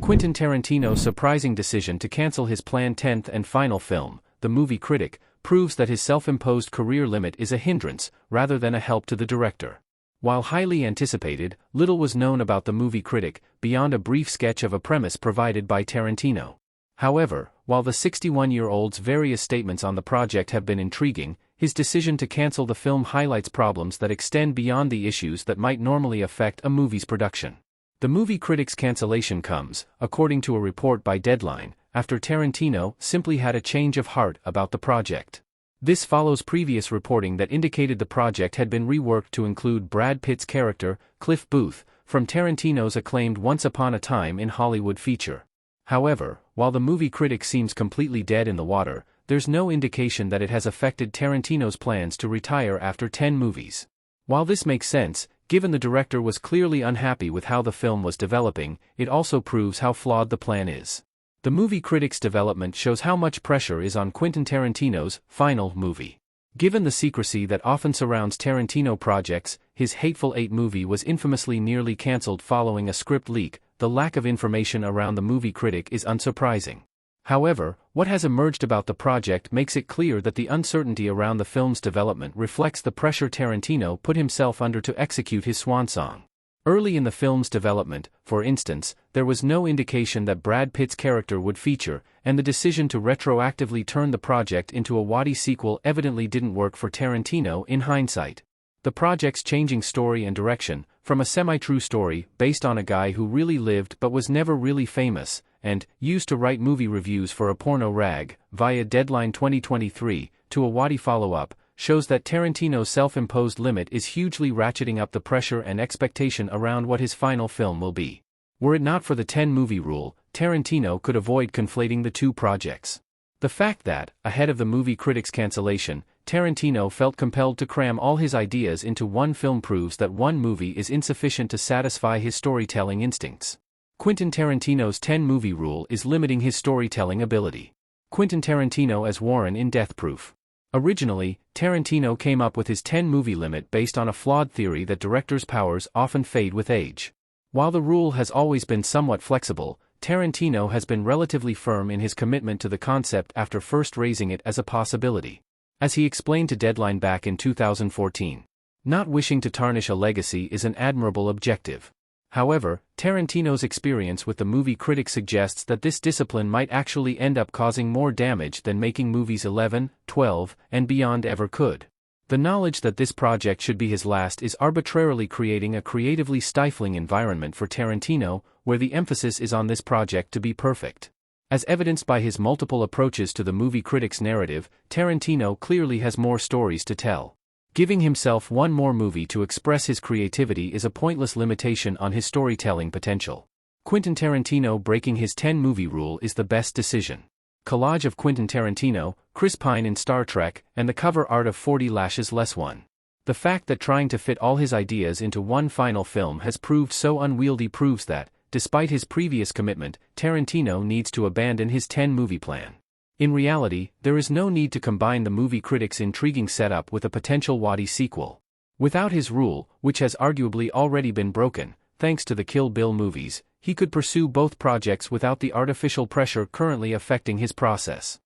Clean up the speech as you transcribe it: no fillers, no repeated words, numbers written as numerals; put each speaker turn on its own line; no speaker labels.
Quentin Tarantino's surprising decision to cancel his planned 10th and final film, The Movie Critic, proves that his self-imposed career limit is a hindrance, rather than a help to the director. While highly anticipated, little was known about The Movie Critic, beyond a brief sketch of a premise provided by Tarantino. However, while the 61-year-old's various statements on the project have been intriguing, his decision to cancel the film highlights problems that extend beyond the issues that might normally affect a movie's production. The Movie Critic's cancellation comes, according to a report by Deadline, after Tarantino simply had a change of heart about the project. This follows previous reporting that indicated the project had been reworked to include Brad Pitt's character, Cliff Booth, from Tarantino's acclaimed Once Upon a Time in Hollywood feature. However, while The Movie Critic seems completely dead in the water, there's no indication that it has affected Tarantino's plans to retire after 10 movies. While this makes sense, given the director was clearly unhappy with how the film was developing, it also proves how flawed the plan is. The Movie Critic's development shows how much pressure is on Quentin Tarantino's final movie. Given the secrecy that often surrounds Tarantino projects, his Hateful Eight movie was infamously nearly cancelled following a script leak. The lack of information around The Movie Critic is unsurprising. However, what has emerged about the project makes it clear that the uncertainty around the film's development reflects the pressure Tarantino put himself under to execute his swan song. Early in the film's development, for instance, there was no indication that Brad Pitt's character would feature, and the decision to retroactively turn the project into a witty sequel evidently didn't work for Tarantino in hindsight. The project's changing story and direction, from a semi-true story based on a guy who really lived but was never really famous, and used to write movie reviews for a porno rag, via Deadline 2023, to a witty follow-up, shows that Tarantino's self-imposed limit is hugely ratcheting up the pressure and expectation around what his final film will be. Were it not for the 10-movie rule, Tarantino could avoid conflating the two projects. The fact that, ahead of The Movie Critic's cancellation, Tarantino felt compelled to cram all his ideas into one film proves that one movie is insufficient to satisfy his storytelling instincts. Quentin Tarantino's 10-movie rule is limiting his storytelling ability. Quentin Tarantino as Warren in Death Proof. Originally, Tarantino came up with his 10-movie limit based on a flawed theory that directors' powers often fade with age. While the rule has always been somewhat flexible, Tarantino has been relatively firm in his commitment to the concept after first raising it as a possibility. As he explained to Deadline back in 2014, not wishing to tarnish a legacy is an admirable objective. However, Tarantino's experience with The Movie Critic suggests that this discipline might actually end up causing more damage than making movies 11, 12, and beyond ever could. The knowledge that this project should be his last is arbitrarily creating a creatively stifling environment for Tarantino, where the emphasis is on this project to be perfect. As evidenced by his multiple approaches to The Movie Critic's narrative, Tarantino clearly has more stories to tell. Giving himself one more movie to express his creativity is a pointless limitation on his storytelling potential. Quentin Tarantino breaking his 10-movie rule is the best decision. Collage of Quentin Tarantino, Chris Pine in Star Trek, and the cover art of 40 Lashes Less One. The fact that trying to fit all his ideas into one final film has proved so unwieldy proves that, despite his previous commitment, Tarantino needs to abandon his 10-movie plan. In reality, there is no need to combine The Movie Critic's intriguing setup with a potential witty sequel. Without his rule, which has arguably already been broken, thanks to the Kill Bill movies, he could pursue both projects without the artificial pressure currently affecting his process.